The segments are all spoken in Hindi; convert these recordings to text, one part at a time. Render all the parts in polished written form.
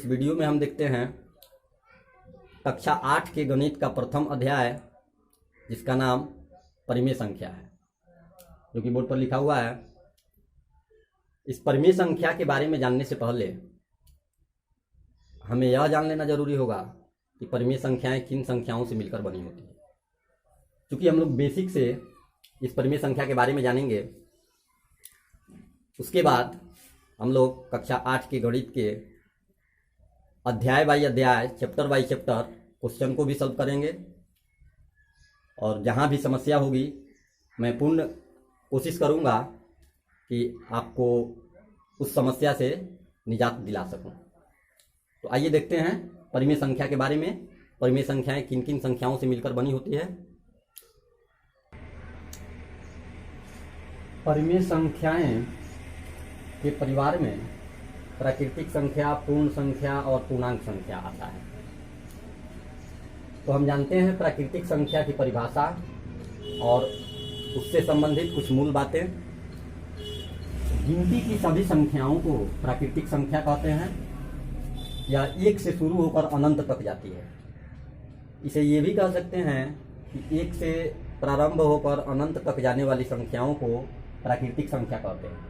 इस वीडियो में हम देखते हैं कक्षा 8 के गणित का प्रथम अध्याय जिसका नाम परिमेय संख्या है, जो कि बोर्ड पर लिखा हुआ है। इस परिमेय संख्या के बारे में जानने से पहले हमें यह जान लेना जरूरी होगा कि परिमेय संख्याएं किन संख्याओं से मिलकर बनी होती है। क्योंकि हम लोग बेसिक से इस परिमेय संख्या के बारे में जानेंगे, उसके बाद हम लोग कक्षा 8 के गणित के अध्याय बाई अध्याय, चैप्टर बाई चैप्टर क्वेश्चन को भी सॉल्व करेंगे। और जहाँ भी समस्या होगी मैं पूर्ण कोशिश करूँगा कि आपको उस समस्या से निजात दिला सकूं। तो आइए देखते हैं परिमेय संख्या के बारे में। परिमेय संख्याएं किन किन संख्याओं से मिलकर बनी होती है। परिमेय संख्याएं के परिवार में प्राकृतिक संख्या, पूर्ण संख्या और पूर्णांक संख्या आता है। तो हम जानते हैं प्राकृतिक संख्या की परिभाषा और उससे संबंधित कुछ मूल बातें। गिनती की सभी संख्याओं को प्राकृतिक संख्या कहते हैं। यह 1 से शुरू होकर अनंत तक जाती है। इसे ये भी कह सकते हैं कि 1 से प्रारंभ होकर अनंत तक जाने वाली संख्याओं को प्राकृतिक संख्या कहते हैं।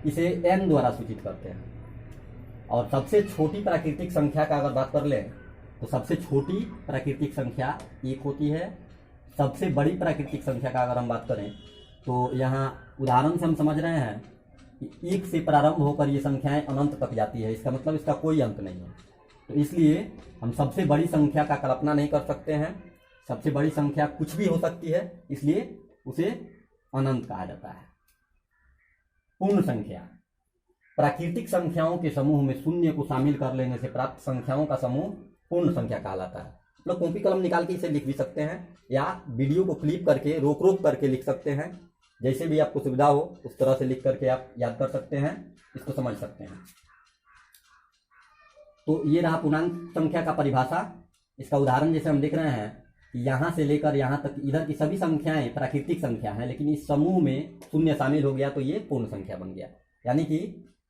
इसे n द्वारा सूचित करते हैं। और सबसे छोटी प्राकृतिक संख्या का अगर बात कर लें तो सबसे छोटी प्राकृतिक संख्या 1 होती है। सबसे बड़ी प्राकृतिक संख्या का अगर हम बात करें तो यहाँ उदाहरण से हम समझ रहे हैं कि 1 से प्रारंभ होकर ये संख्याएं अनंत तक जाती है। इसका मतलब इसका कोई अंत नहीं है। तो इसलिए हम सबसे बड़ी संख्या का कल्पना नहीं कर सकते हैं। सबसे बड़ी संख्या कुछ भी हो सकती है, इसलिए उसे अनंत कहा जाता है। पूर्ण संख्या प्राकृतिक संख्याओं के समूह में शून्य को शामिल कर लेने से प्राप्त संख्याओं का समूह पूर्ण संख्या कहलाता है। लोग कॉपी कलम निकाल के इसे लिख भी सकते हैं या वीडियो को क्लिप करके रोक रोक करके लिख सकते हैं। जैसे भी आपको सुविधा हो उस तरह से लिख करके आप याद कर सकते हैं, इसको समझ सकते हैं। तो ये रहा पूर्णांक संख्या का परिभाषा। इसका उदाहरण जैसे हम देख रहे हैं कि यहाँ से लेकर यहाँ तक इधर की सभी संख्याएं प्राकृतिक संख्या हैं, लेकिन इस समूह में शून्य शामिल हो गया तो ये पूर्ण संख्या बन गया। यानी कि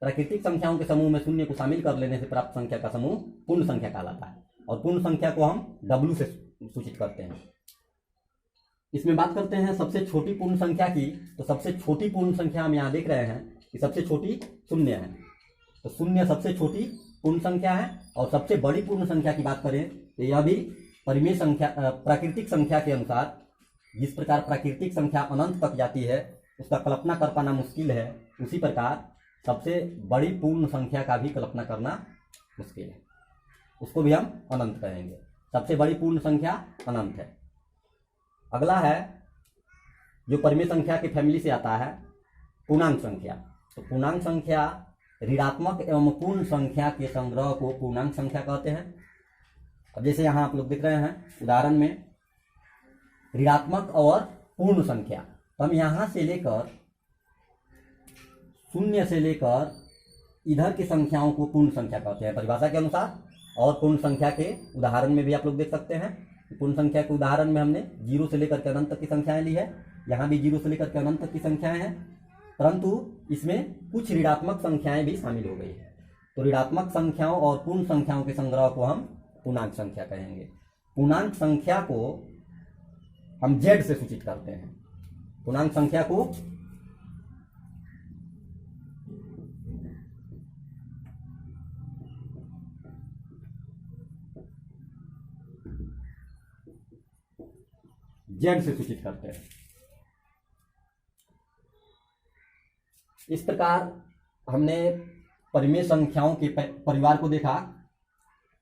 प्राकृतिक संख्याओं के समूह में शून्य को शामिल कर लेने से प्राप्त संख्या का समूह पूर्ण संख्या कहलाता है। और पूर्ण संख्या को हम W से सूचित करते हैं। इसमें बात करते हैं सबसे छोटी पूर्ण संख्या की। तो सबसे छोटी पूर्ण संख्या हम यहाँ देख रहे हैं कि सबसे छोटी शून्य है। तो शून्य सबसे छोटी पूर्ण संख्या है। और सबसे बड़ी पूर्ण संख्या की बात करें तो यह भी परिमेय संख्या, प्राकृतिक संख्या के अनुसार जिस प्रकार प्राकृतिक संख्या अनंत तक जाती है उसका कल्पना कर पाना मुश्किल है, उसी प्रकार सबसे बड़ी पूर्ण संख्या का भी कल्पना करना मुश्किल है। उसको भी हम अनंत कहेंगे। सबसे बड़ी पूर्ण संख्या अनंत है। अगला है जो परिमेय संख्या की फैमिली से आता है, पूर्णांक संख्या। तो पूर्णांक संख्या ऋणात्मक एवं पूर्ण संख्या के संग्रह को पूर्णांक संख्या कहते हैं। अब जैसे यहाँ आप लोग देख रहे हैं उदाहरण में ऋणात्मक और पूर्ण संख्या, तो हम यहाँ से लेकर शून्य से लेकर इधर की संख्याओं को पूर्ण संख्या कहते हैं परिभाषा के अनुसार। और पूर्ण संख्या के उदाहरण में भी आप लोग देख सकते हैं। पूर्ण संख्या के उदाहरण में हमने 0 से लेकर के अनंत तक की संख्याएं ली है। यहाँ भी 0 से लेकर के अनंत तक की संख्याएं हैं, परंतु इसमें कुछ ऋणात्मक संख्याएं भी शामिल हो गई है। तो ऋणात्मक संख्याओं और पूर्ण संख्याओं के संग्रह को हम पूर्णांक संख्या कहेंगे। पूर्णांक संख्या को हम Z से सूचित करते हैं। पूर्णांक संख्या को Z से सूचित करते हैं। इस प्रकार हमने परिमेय संख्याओं के परिवार को देखा।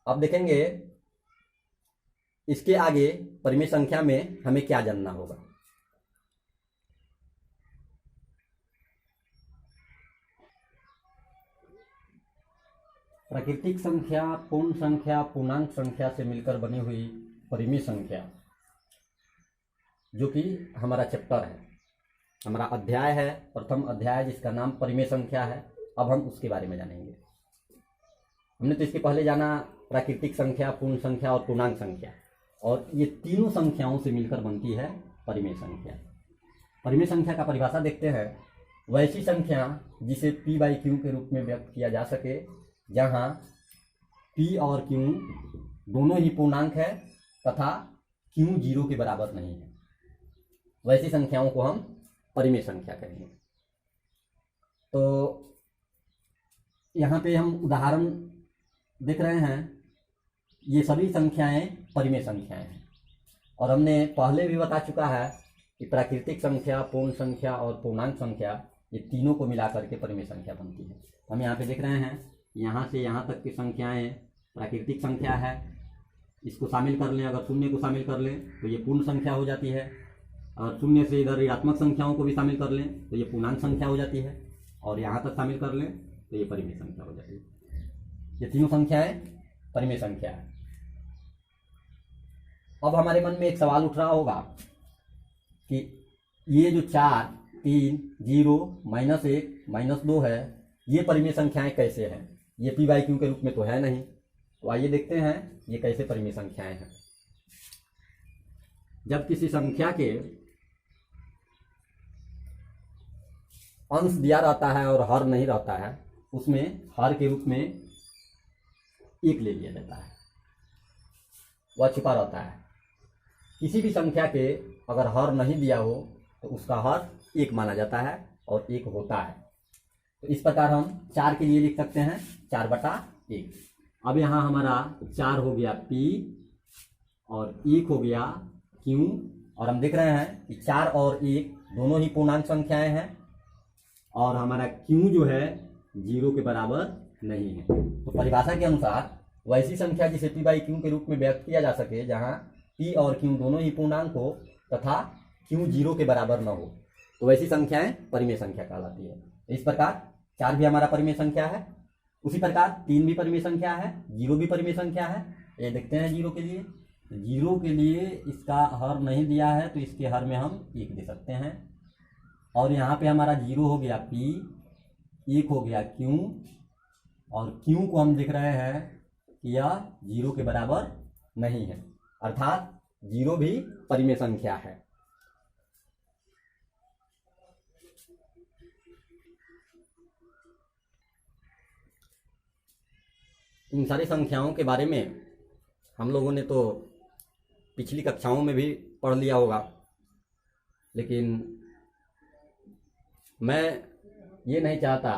अब देखेंगे इसके आगे परिमेय संख्या में हमें क्या जानना होगा। प्राकृतिक संख्या, पूर्ण संख्या, पूर्णांक संख्या से मिलकर बनी हुई परिमेय संख्या, जो कि हमारा चैप्टर है, हमारा अध्याय है, प्रथम अध्याय जिसका नाम परिमेय संख्या है। अब हम उसके बारे में जानेंगे। हमने तो इसके पहले जाना प्राकृतिक संख्या, पूर्ण संख्या और पूर्णांक संख्या, और ये तीनों संख्याओं से मिलकर बनती है परिमेय संख्या। परिमेय संख्या का परिभाषा देखते हैं। वैसी संख्या जिसे P/Q के रूप में व्यक्त किया जा सके, जहाँ P और Q दोनों ही पूर्णांक है तथा Q 0 के बराबर नहीं है, वैसी संख्याओं को हम परिमेय संख्या कहेंगे। तो यहाँ पे हम उदाहरण देख रहे हैं, ये सभी संख्याएं परिमेय संख्याएं हैं। और हमने पहले भी बता चुका है कि प्राकृतिक संख्या, पूर्ण संख्या और पूर्णांक संख्या, ये तीनों को मिलाकर के परिमेय संख्या बनती है। हम यहाँ पे देख रहे हैं, यहाँ से यहाँ तक की संख्याएं प्राकृतिक संख्या है, इसको शामिल कर लें, अगर शून्य को शामिल कर लें तो ये पूर्ण संख्या हो जाती है, और शून्य से इधर ऋणात्मक संख्याओं को भी शामिल कर लें तो ये पूर्णांक संख्या हो जाती है, और यहाँ तक शामिल कर लें तो ये परिमेय संख्या हो जाती है। ये तीनों संख्याएं परिमेय संख्या है। अब हमारे मन में एक सवाल उठ रहा होगा कि ये जो 4, 3, 0, -1, -2 है, ये परिमेय संख्याएं कैसे हैं? ये P/Q के रूप में तो है नहीं। तो आइए देखते हैं ये कैसे परिमेय संख्याएं हैं। जब किसी संख्या के अंश दिया रहता है और हर नहीं रहता है, उसमें हर के रूप में 1 ले लिया जाता है, वह छिपा रहता है। किसी भी संख्या के अगर हर नहीं दिया हो तो उसका हर 1 माना जाता है और 1 होता है। तो इस प्रकार हम 4 के लिए लिख सकते हैं 4/1। अब यहाँ हमारा 4 हो गया P और 1 हो गया Q, और हम देख रहे हैं कि 4 और 1 दोनों ही पूर्णांक संख्याएं हैं, और हमारा Q जो है 0 के बराबर नहीं है। तो परिभाषा के अनुसार वैसी संख्या जिसे P/Q के रूप में व्यक्त किया जा सके, जहाँ P और Q दोनों ही पूर्णांक हो तथा Q 0 के बराबर न हो, तो वैसी संख्याएं परिमेय संख्या कहलाती है। इस प्रकार 4 भी हमारा परिमेय संख्या है, उसी प्रकार 3 भी परिमेय संख्या है, 0 भी परिमेय संख्या है। ये देखते हैं 0 के लिए, 0 के लिए इसका हर नहीं दिया है तो इसके हर में हम 1 दे सकते हैं, और यहाँ पे हमारा 0 हो गया P, 1 हो गया Q, और Q को हम देख रहे हैं कि यह 0 के बराबर नहीं है, अर्थात 0 भी परिमेय संख्या है। इन सारी संख्याओं के बारे में हम लोगों ने तो पिछली कक्षाओं में भी पढ़ लिया होगा, लेकिन मैं ये नहीं चाहता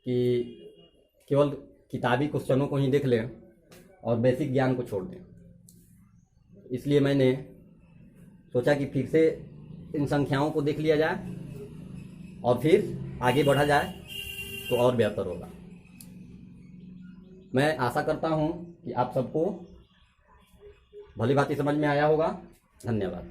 कि केवल किताबी क्वेश्चनों को ही देख लें और बेसिक ज्ञान को छोड़ दें। इसलिए मैंने सोचा कि फिर से इन संख्याओं को देख लिया जाए और फिर आगे बढ़ा जाए तो और बेहतर होगा। मैं आशा करता हूं कि आप सबको भली भांति समझ में आया होगा। धन्यवाद।